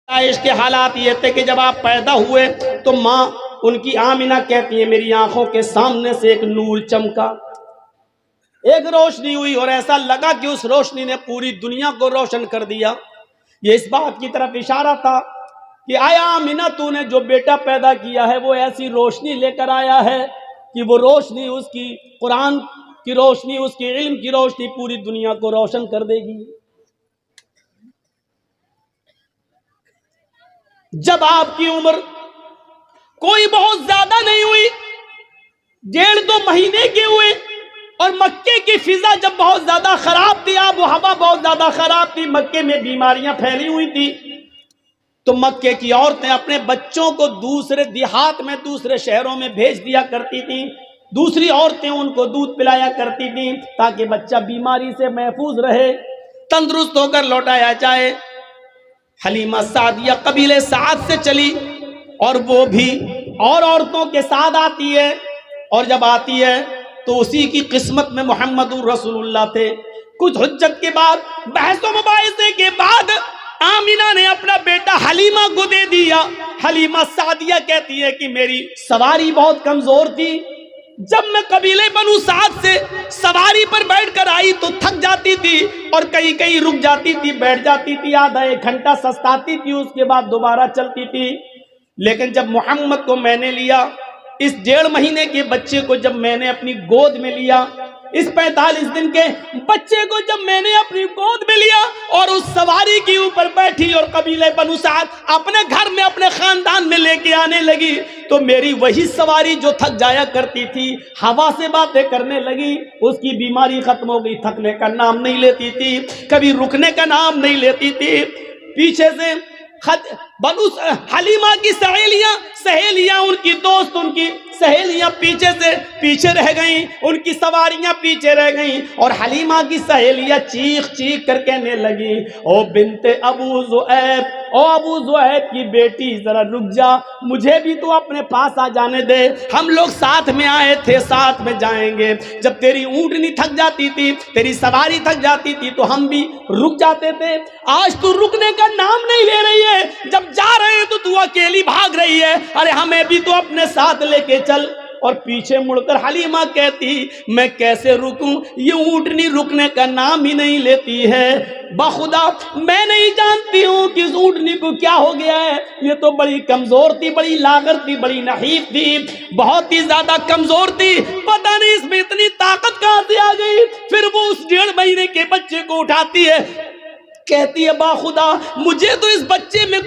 پیدائش کے حالات یہ تھے کہ جب آپ پیدا ہوئے تو ماں ان کی آمینہ کہتی ہے میری آنکھوں کے سامنے سے ایک نور چمکا، ایک روشنی ہوئی اور ایسا لگا کہ اس روشنی نے پوری دنیا کو روشن کر دیا۔ یہ اس بات کی طرف اشارہ تھا کہ آیا آمینہ تو نے جو بیٹا پیدا کیا ہے وہ ایسی روشنی لے کر آیا ہے کہ وہ روشنی اس کی قرآن کی روشنی، اس کی علم کی روشنی پوری دنیا کو روشن کر دے گی۔ جب آپ کی عمر کوئی بہت زیادہ نہیں ہوئی، 1.5-2 مہینے کے ہوئے، اور مکے کی فضا جب بہت زیادہ خراب تھی، آب و ہوا بہت زیادہ خراب تھی، مکے میں بیماریاں پھیلی ہوئی تھی، تو مکے کی عورتیں اپنے بچوں کو دوسرے دیہات میں، دوسرے شہروں میں بھیج دیا کرتی تھیں، دوسری عورتیں ان کو دودھ پلایا کرتی تھیں تاکہ بچہ بیماری سے محفوظ رہے، تندرست ہو کر لوٹایا جائے۔ حلیمہ سعدیہ قبیلے سعد سے چلی اور وہ بھی اور عورتوں کے ساتھ آتی ہے، اور جب آتی ہے تو اسی کی قسمت میں محمد رسول اللہ تھے۔ کچھ حجت کے بعد، بحث و مباحثے کے بعد آمینہ نے اپنا بیٹا حلیمہ کو دے دیا۔ حلیمہ سعدیہ کہتی ہے کہ میری سواری بہت کمزور تھی، جب میں قبیلے بنو سعد سے سواری پر بیٹھ کر آئی تو تھک جاتی تھی اور کہیں کہیں رک جاتی تھی، بیٹھ جاتی تھی، آدھا 1 گھنٹہ سستاتی تھی، اس کے بعد دوبارہ چلتی تھی۔ لیکن جب محمد کو میں نے لیا، اس 1.5 مہینے کے بچے کو جب میں نے اپنی گود میں لیا، اس 45 دن کے بچے کو جب میں نے اپنی گود میں لیا اور اس سواری کے اوپر بیٹھی اور قبیلے بنو سعد اپنے گھر میں، اپنے خاندان میں لے کے آنے لگی، تو میری وہی سواری جو تھک جایا کرتی تھی، ہوا سے باتیں کرنے لگی، اس کی بیماری ختم ہو گئی، تھکنے کا نام نہیں لیتی تھی، کبھی رکنے کا نام نہیں لیتی تھی۔ پیچھے سے حلیمہ کی سہیلیاں ان کی دوست، ان کی سہیلیاں پیچھے رہ گئیں، ان کی سواریاں پیچھے رہ گئیں، اور حلیمہ کی سہیلیاں چیخ چیخ کر کہنے لگی او بنت ابو زؤیب، او ابو زؤیب کی بیٹی ذرا رک جا، مجھے بھی تو اپنے پاس آ جانے دے، ہم لوگ ساتھ میں آئے تھے، ساتھ میں جائیں گے، جب تیری اونٹنی تھک جاتی تھی، تیری سواری تھک جاتی تھی تو ہم بھی رک جاتے تھے، آج تو رکنے کا نام نہیں لے رہی ہے، جب جا رہے ہیں تو اکیلی بھاگ رہی ہے، ارے ہمیں بھی تو اپنے ساتھ لے کے چل۔ اور پیچھے مڑ کر حلیمہ کہتی میں کیسے رکوں، یہ اونٹنی رکنے کا نام ہی نہیں لیتی ہے، بخدا میں نہیں جانتی ہوں کہ اس اونٹنی کو کیا ہو گیا ہے، یہ تو بڑی کمزور تھی، بڑی لاغر تھی، بڑی نحیف تھی، بہت ہی زیادہ کمزور تھی، پتہ نہیں اس میں اتنی طاقت کہاں سے آ گئی۔ پھر وہ اس 1.5 مہینے کے بچے کو اٹھاتی ہے، کہتی ہے باخدا مجھے تو اس بچے میں